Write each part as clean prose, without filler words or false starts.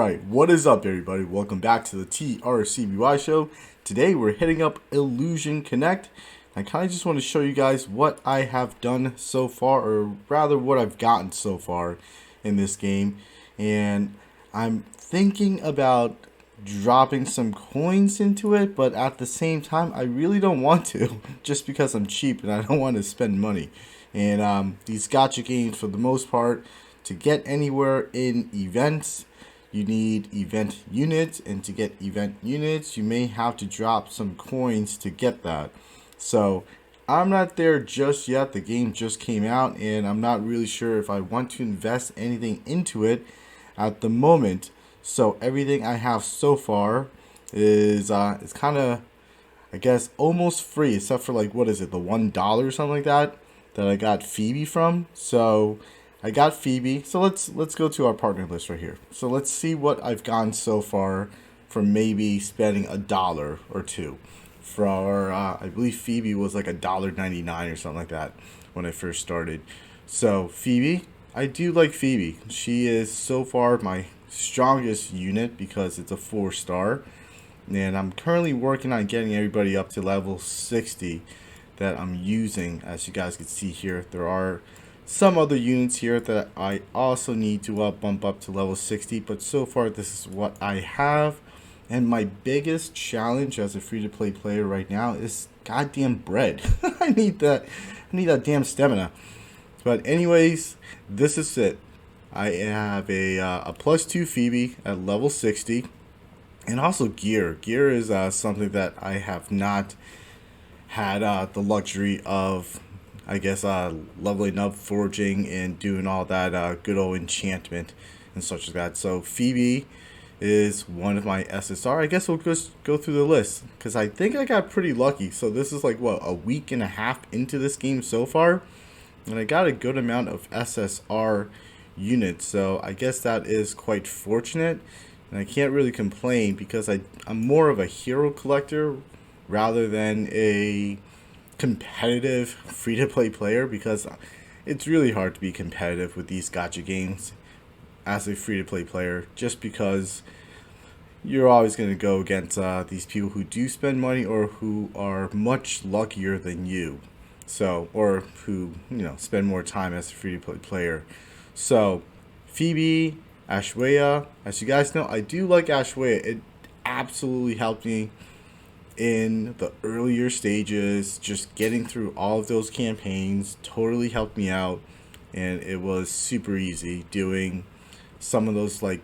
Alright, what is up everybody? Welcome back to the TRCBY show. Today we're hitting up Illusion Connect. I kind of just want to show you guys what I have done so far, or rather what I've gotten so far in this game. And I'm thinking about dropping some coins into it, but at the same time I really don't want to, just because I'm cheap and I don't want to spend money. And these gacha games, for the most part, to get anywhere in events, you need event units, and to get event units, you may have to drop some coins to get that. So I'm not there just yet. The game just came out, and I'm not really sure if I want to invest anything into it at the moment. So everything I have so far is it's kind of, I guess, almost free, except for like, what is it, the $1 or something like that I got Phoebe from. So I got Phoebe. So let's go to our partner list right here. So let's see what I've gotten so far from maybe spending $1 or $2. For I believe Phoebe was like $1.99 or something like that when I first started. So Phoebe, I do like Phoebe. She is so far my strongest unit because it's a 4-star. And I'm currently working on getting everybody up to level 60 that I'm using. As you guys can see here, there are some other units here that I also need to bump up to level 60, but so far this is what I have. And my biggest challenge as a free-to-play player right now is goddamn bread. I need that damn stamina. But anyways, this is it. I have a +2 Phoebe at level 60, and also gear. Gear is something that I have not had the luxury of, I guess, leveling up, forging, and doing all that good old enchantment and such as that. So Phoebe is one of my SSR. I guess we'll just go through the list, because I think I got pretty lucky. So this is like, what, a week and a half into this game so far, and I got a good amount of SSR units. So I guess that is quite fortunate, and I can't really complain because I'm more of a hero collector rather than a competitive free-to-play player, because it's really hard to be competitive with these gacha games as a free-to-play player, just because you're always going to go against these people who do spend money or who are much luckier than you, so, or who, you know, spend more time as a free-to-play player. So Phoebe, Ashwaya, as you guys know, I do like Ashwaya. It absolutely helped me in the earlier stages. Just getting through all of those campaigns totally helped me out, and it was super easy doing some of those like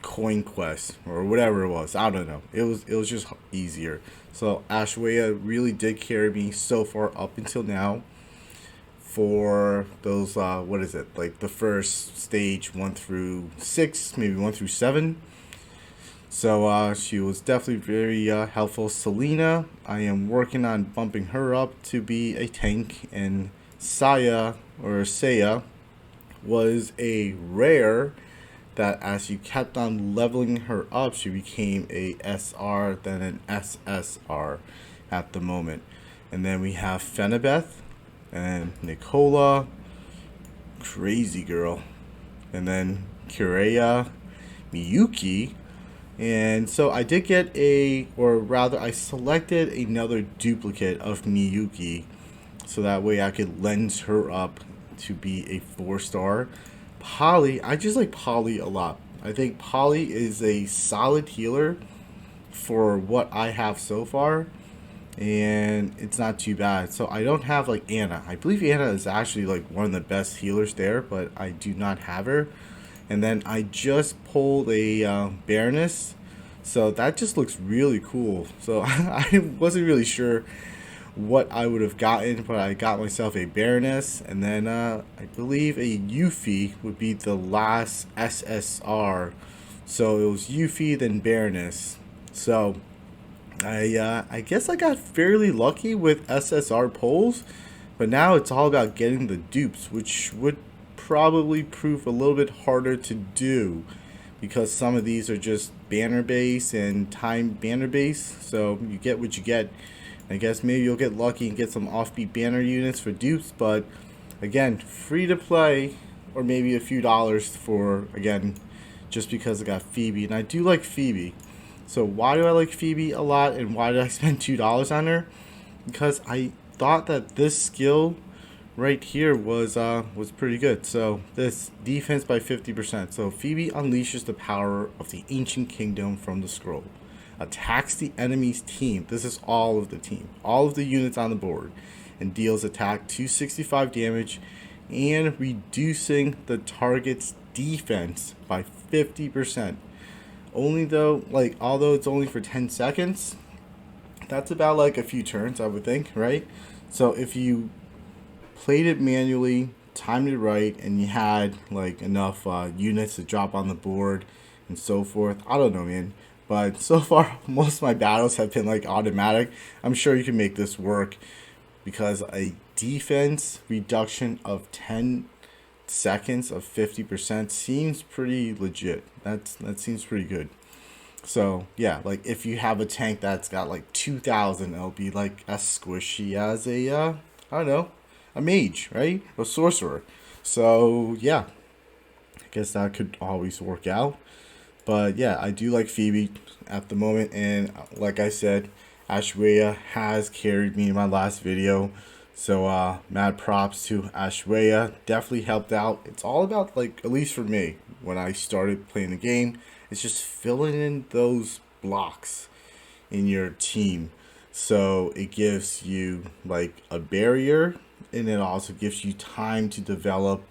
coin quests or whatever it was. I don't know, it was just easier. So Ashwaya really did carry me so far up until now for those what is it, like the first stage 1 through 6, maybe 1 through 7. So she was definitely very helpful. Selena, I am working on bumping her up to be a tank, and Saya was a rare that as you kept on leveling her up, she became a SR, then an SSR at the moment. And then we have Fenabeth and Nicola, crazy girl, and then Kureya, Miyuki. And so I did get or rather I selected another duplicate of Miyuki, so that way I could lens her up to be a 4-star. Polly, I just like Polly a lot. I think Polly is a solid healer for what I have so far, and it's not too bad. So I don't have like Anna. I believe Anna is actually like one of the best healers there, but I do not have her. And then I just pulled a Baroness, so that just looks really cool. So I wasn't really sure what I would have gotten, but I got myself a Baroness, and then I believe a Yuffie would be the last SSR. So it was Yuffie, then Baroness. So I guess I got fairly lucky with SSR pulls, but now it's all about getting the dupes, which would probably prove a little bit harder to do, because some of these are just banner base and time banner base, so you get what you get. I guess maybe you'll get lucky and get some offbeat banner units for dupes, but again, free to play, or maybe a few dollars for, again, just because I got Phoebe, and I do like Phoebe. So why do I like Phoebe a lot, and why did I spend $2 on her? Because I thought that this skill right here was pretty good. So this defense by 50%. So Phoebe unleashes the power of the ancient kingdom from the scroll. Attacks the enemy's team. This is all of the team. All of the units on the board. And deals attack 265 damage and reducing the target's defense by 50%. Only though, like, although it's only for 10 seconds, that's about like a few turns, I would think, right? So if you played it manually, timed it right, and you had like enough units to drop on the board and so forth, I don't know, man. But so far, most of my battles have been like automatic. I'm sure you can make this work because a defense reduction of 10 seconds of 50% seems pretty legit. That seems pretty good. So yeah, like if you have a tank that's got like 2,000, it'll be like as squishy as a I don't know, a mage, right? A sorcerer. So yeah, I guess that could always work out. But yeah, I do like Phoebe at the moment, and like I said, Ashwaya has carried me in my last video. So mad props to Ashwaya. Definitely helped out. It's all about, like, at least for me, when I started playing the game, it's just filling in those blocks in your team. So it gives you like a barrier, and it also gives you time to develop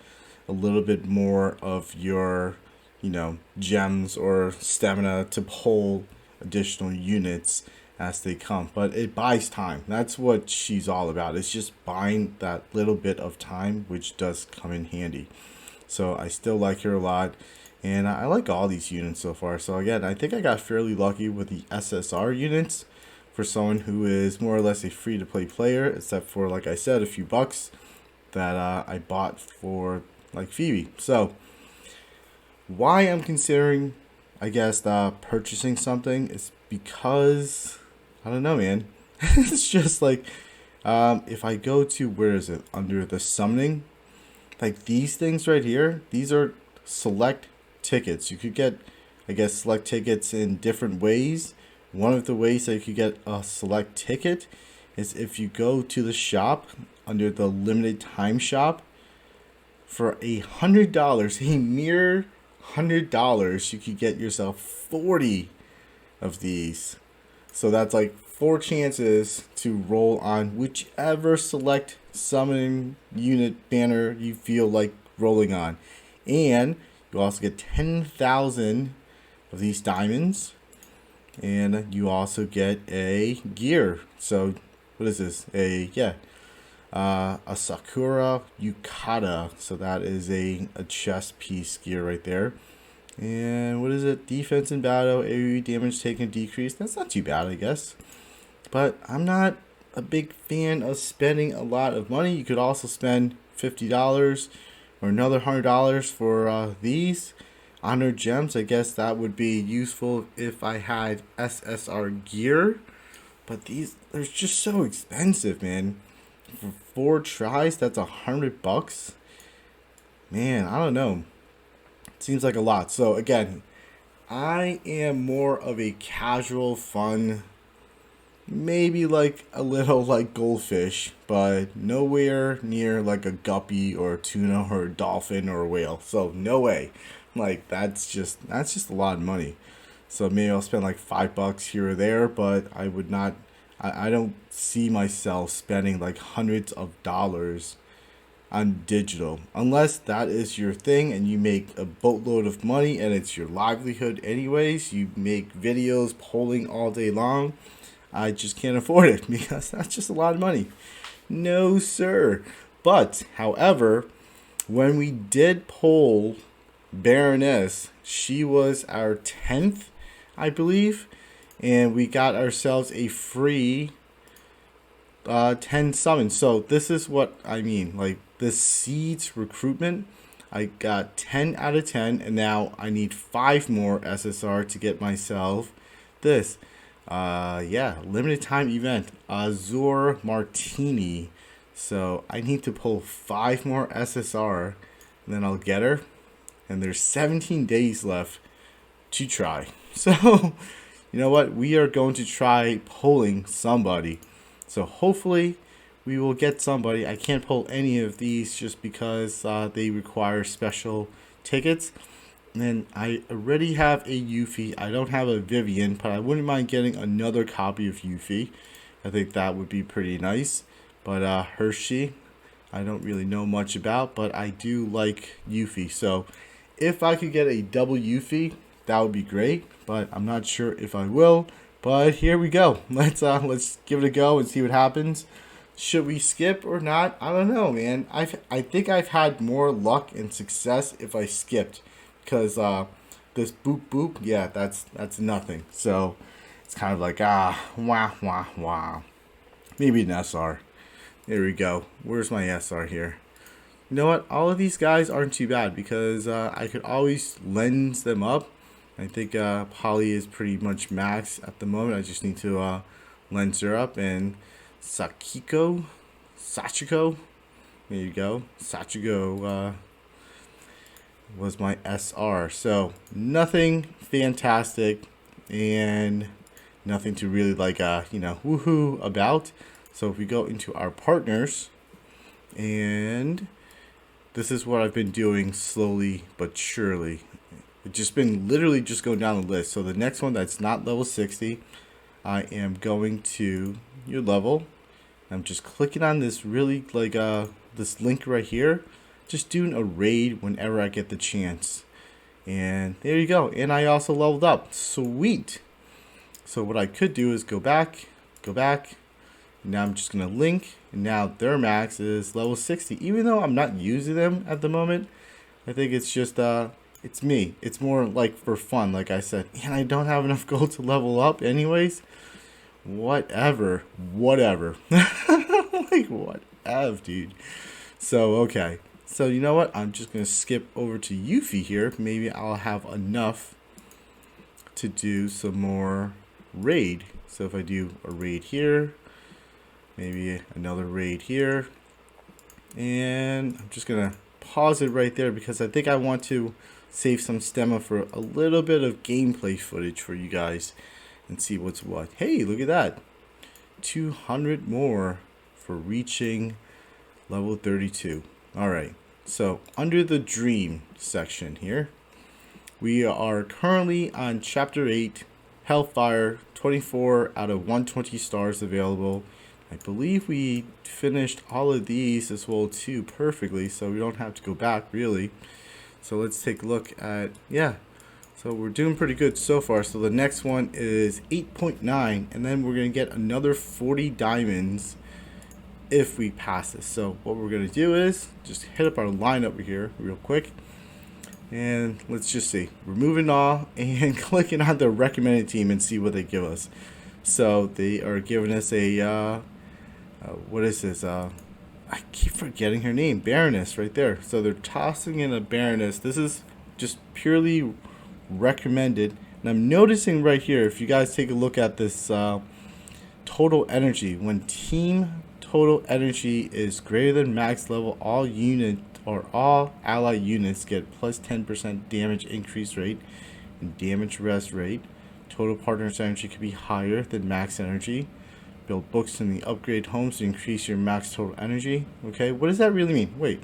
a little bit more of your, gems or stamina to pull additional units as they come. But it buys time. That's what she's all about. It's just buying that little bit of time, which does come in handy. So I still like her a lot, and I like all these units so far. So again, I think I got fairly lucky with the SSR units for someone who is more or less a free-to-play player, except for, like I said, a few bucks that I bought for like Phoebe. So why I'm considering, I guess, purchasing something is because, I don't know, man. It's just like, if I go to, where is it, under the summoning, like these things right here, these are select tickets. You could get, I guess, select tickets in different ways. One of the ways that you could get a select ticket is if you go to the shop under the limited time shop for $100, a mere $100, you could get yourself 40 of these. So that's like 4 chances to roll on whichever select summoning unit banner you feel like rolling on. And you also get 10,000 of these diamonds. And you also get a gear. So what is this? A Sakura Yukata. So that is a chest piece gear right there. And what is it? Defense in battle, AoE damage taken decreased. That's not too bad, I guess. But I'm not a big fan of spending a lot of money. You could also spend $50 or another $100 for these honor gems. I guess that would be useful if I had SSR gear. But these, they're just so expensive, man. For 4 tries, that's $100. Man, I don't know. Seems like a lot. So again, I am more of a casual, fun, maybe like a little like goldfish, but nowhere near like a guppy or a tuna or a dolphin or a whale. So no way. Like that's just a lot of money. So maybe I'll spend like $5 here or there, but I would not. I don't see myself spending like hundreds of dollars on digital, unless that is your thing and you make a boatload of money and it's your livelihood anyways. You make videos polling all day long. I just can't afford it because that's just a lot of money. No sir. But however, when we did poll Baroness, she was our 10th, I believe, and we got ourselves a free 10 summons. So this is what I mean, like the seeds recruitment, I got 10 out of 10, and now I need 5 more SSR to get myself this. Limited time event, Azure Martini. So I need to pull 5 more SSR, and then I'll get her. And there's 17 days left to try. So, you know what? We are going to try pulling somebody. So hopefully we will get somebody. I can't pull any of these just because they require special tickets. And then I already have a Yuffie. I don't have a Vivian, but I wouldn't mind getting another copy of Yuffie. I think that would be pretty nice. But Hershey, I don't really know much about, but I do like Yuffie. So if I could get a double Yuffie, that would be great. But I'm not sure if I will. But here we go. Let's give it a go and see what happens. Should we skip or not? I don't know, man. I think I've had more luck and success if I skipped, because this boop boop, yeah, that's nothing. So it's kind of like wah wah wah. Maybe an SR. There we go. Where's my SR here? You know what? All of these guys aren't too bad because I could always lens them up. I think Polly is pretty much max at the moment. I just need to lens her up. And Sachiko, there you go. Sachiko was my SR. So nothing fantastic and nothing to really like woohoo about. So if we go into our partners, and this is what I've been doing slowly but surely. It's just been literally just going down the list. So the next one that's not level 60, I am going to your level. I'm just clicking on this really this link right here. Just doing a raid whenever I get the chance. And there you go. And I also leveled up. Sweet. So what I could do is go back. Now I'm just going to link. And now their max is level 60. Even though I'm not using them at the moment, I think it's just it's me. It's more like for fun, like I said. And I don't have enough gold to level up anyways. Whatever. Like, whatever, dude. So, okay. So, you know what? I'm just going to skip over to Yuffie here. Maybe I'll have enough to do some more raid. So, if I do a raid here, maybe another raid here. And I'm just going to pause it right there because I think I want to save some stamina for a little bit of gameplay footage for you guys and see what's what. Hey, look at that. 200 more for reaching level 32. Alright, so under the dream section here, we are currently on chapter 8, Hellfire, 24 out of 120 stars available. I believe we finished all of these as well too perfectly, so we don't have to go back really. So let's take a look at, yeah, so we're doing pretty good so far. So the next one is 8.9, and then we're going to get another 40 diamonds if we pass this. So what we're going to do is just hit up our line over here real quick. And let's just see. We're moving all and clicking on the recommended team and see what they give us. So they are giving us a, what is this? I keep forgetting her name. Baroness right there. So they're tossing in a Baroness. This is just purely recommended. And I'm noticing right here, if you guys take a look at this total energy, when team total energy is greater than max level, all unit or all ally units get plus 10% damage increase rate and damage rest rate. Total partner's energy could be higher than max energy. Build books in the upgrade homes to increase your max total energy. Okay, what does that really mean? Wait,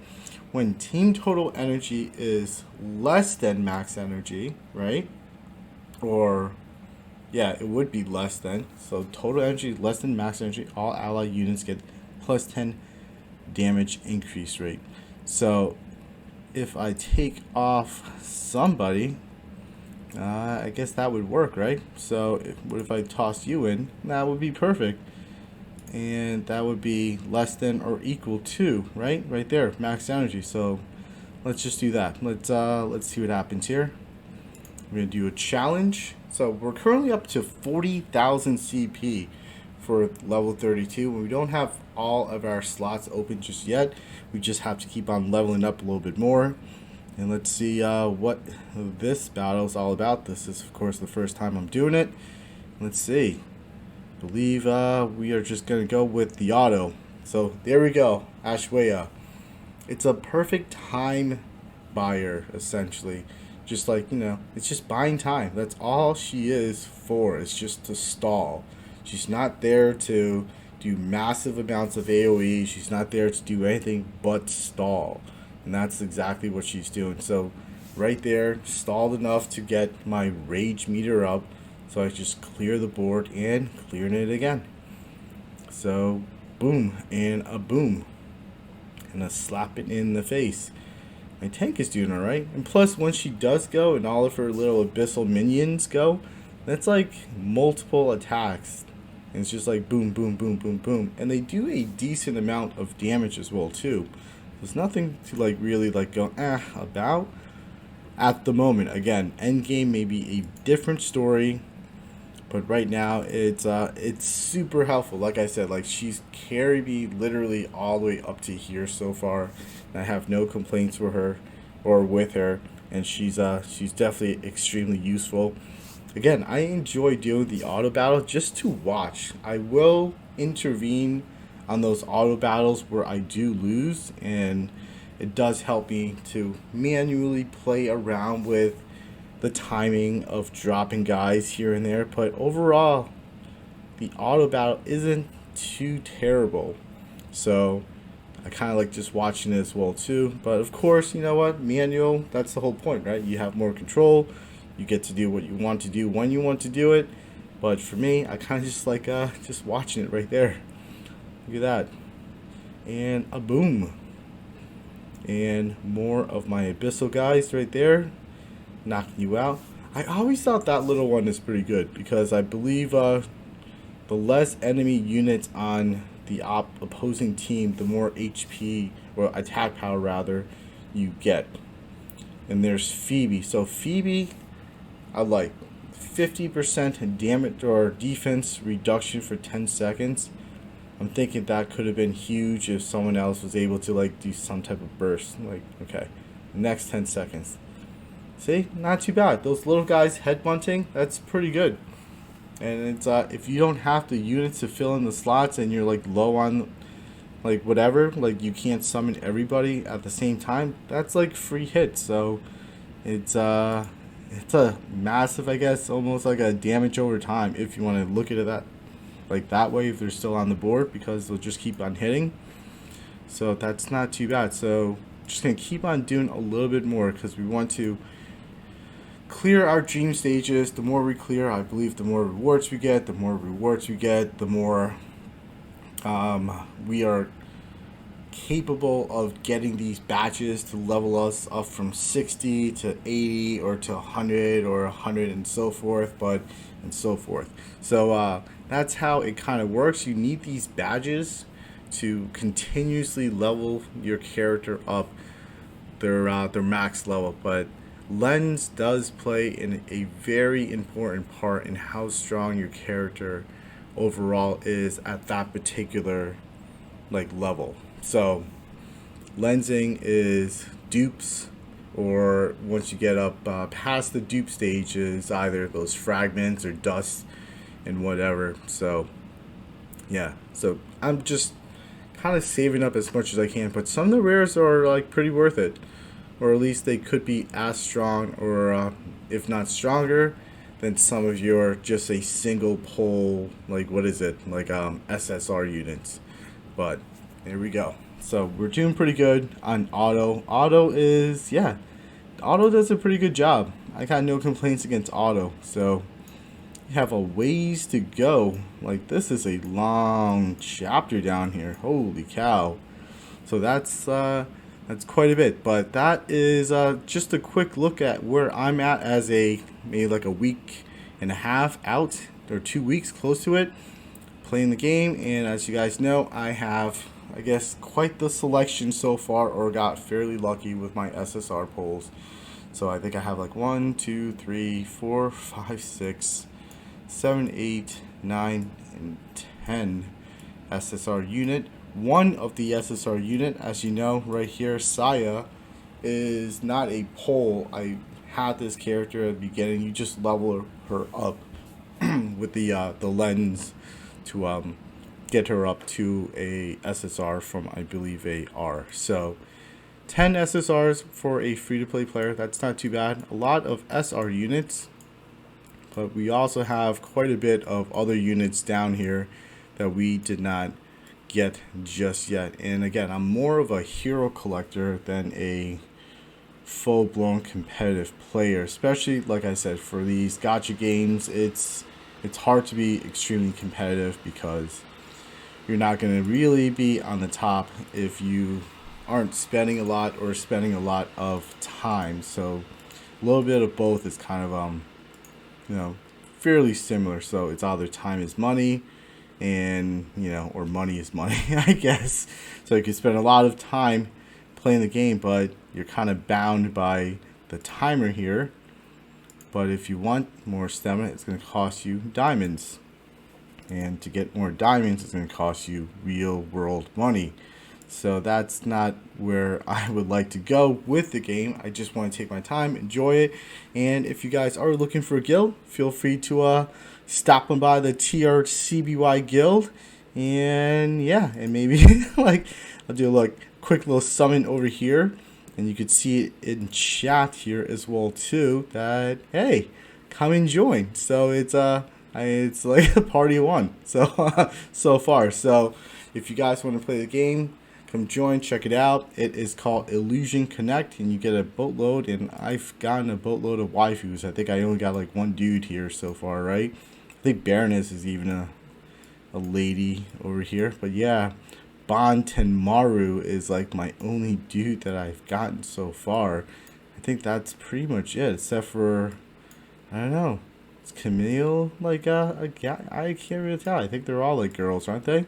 when team total energy is less than max energy, right? Or, yeah, it would be less than. So total energy less than max energy, all ally units get plus 10 damage increase rate. So if I take off somebody, I guess that would work, right? So what if I toss you in? That would be perfect. And that would be less than or equal to, right there, max energy. So let's just do that. Let's see what happens here. We're gonna do a challenge. So we're currently up to 40,000 CP for level 32. We don't have all of our slots open just yet. We just have to keep on leveling up a little bit more. And let's see what this battle is all about. This is, of course, the first time I'm doing it. Let's see. I believe we are just going to go with the auto. So there we go, Ashwaya. It's a perfect time buyer, essentially. Just like, it's just buying time. That's all she is for. It's just to stall. She's not there to do massive amounts of AoE. She's not there to do anything but stall. And that's exactly what she's doing. So right there, stalled enough to get my rage meter up. So I just clear the board and clearing it again. So boom and a boom. And a slap it in the face. My tank is doing alright. And plus, when she does go and all of her little abyssal minions go, that's like multiple attacks. And it's just like boom, boom, boom, boom, boom. And they do a decent amount of damage as well, too. There's nothing to like really like go about at the moment. Again, endgame may be a different story. But right now, it's super helpful. Like I said, like she's carried me literally all the way up to here so far. And I have no complaints with her or with her. And she's definitely extremely useful. Again, I enjoy doing the auto battle just to watch. I will intervene on those auto battles where I do lose, and it does help me to manually play around with the timing of dropping guys here and there. But overall, the auto battle isn't too terrible. So I kind of like just watching it as well too. But of course, you know what? Manual, that's the whole point, right? You have more control. You get to do what you want to do when you want to do it. But for me, I kind of just like just watching it right there. Look at that. And a boom. And more of my abyssal guys right there. Knocking you out. I always thought that little one is pretty good because I believe the less enemy units on the opposing team, the more HP or attack power rather you get. And there's Phoebe. So Phoebe, I like 50% damage or defense reduction for 10 seconds. I'm thinking that could have been huge if someone else was able to like do some type of burst. Like, okay, the next 10 seconds. See, not too bad. Those little guys headbutting, that's pretty good. And it's if you don't have the units to fill in the slots and you're like low on like whatever, like you can't summon everybody at the same time, that's like free hits. So it's a massive, I guess, almost like a damage over time if you want to look at it that way, if they're still on the board, because they'll just keep on hitting. So that's not too bad. So just gonna keep on doing a little bit more because we want to clear our dream stages. The more we clear, I believe the more rewards we get. The more rewards we get, the more we are capable of getting these badges to level us up from 60 to 80 or to 100 or 100 and so forth, so that's how it kind of works. You need these badges to continuously level your character up their max level. But lens does play in a very important part in how strong your character overall is at that particular like level. So lensing is dupes, or once you get up past the dupe stages, either those fragments or dust and whatever. So yeah, so I'm just kind of saving up as much as I can, but some of the rares are like pretty worth it, or at least they could be as strong, or if not stronger than some of your just a single pull, like what is it, like SSR units. But there we go. So we're doing pretty good on auto. Auto is, yeah, auto does a pretty good job. I got no complaints against auto. So you have a ways to go. Like, this is a long chapter down here. Holy cow. So that's quite a bit. But that is just a quick look at where I'm at as a maybe like a week and a half out, or 2 weeks, close to it, playing the game. And as you guys know, I have, I guess, quite the selection so far, or got fairly lucky with my SSR pulls. So I think I have like 1, 2, 3, 4, 5, 6, 7, 8, 9, and 10 SSR unit. One of the SSR unit, as you know, right here, Saya, is not a pull. I had this character at the beginning. You just level her up with the lens to get her up to a SSR from, I believe, a R. So 10 SSRs for a free-to-play player. That's not too bad. A lot of SR units, but we also have quite a bit of other units down here that we did not get just yet. And again, I'm more of a hero collector than a full-blown competitive player, especially like I said, for these gacha games. It's hard to be extremely competitive because you're not going to really be on the top if you aren't spending a lot or spending a lot of time. So a little bit of both is kind of fairly similar. So it's either time is money, and or money is money, I guess. So you can spend a lot of time playing the game, but you're kind of bound by the timer here. But if you want more stamina, it's going to cost you diamonds, and to get more diamonds, it's going to cost you real world money. So that's not where I would like to go with the game. I just want to take my time, enjoy it. And if you guys are looking for a guild, feel free to stop on by the TRCBY guild. And yeah, and maybe like I'll do a quick little summon over here, and you could see it in chat here as well too, that hey, come and join. So it's like a party of one so far. So if you guys want to play the game, come join, check it out. It is called Illusion Connect, and you get a boatload, and I've gotten a boatload of waifus. I think I only got like one dude here so far, right? I think Baroness is even a lady over here. But yeah, Bon Tenmaru is like my only dude that I've gotten so far. I think that's pretty much it, except for, I don't know, is Camille like a guy? I can't really tell. I think they're all like girls, aren't they?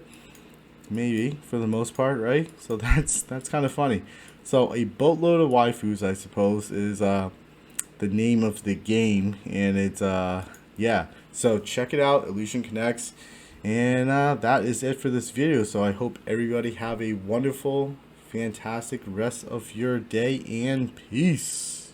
Maybe, for the most part, right? So that's kind of funny. So a boatload of waifus, I suppose, is the name of the game, and it's yeah. So check it out, Illusion Connects, and that is it for this video. So I hope everybody have a wonderful, fantastic rest of your day, and peace.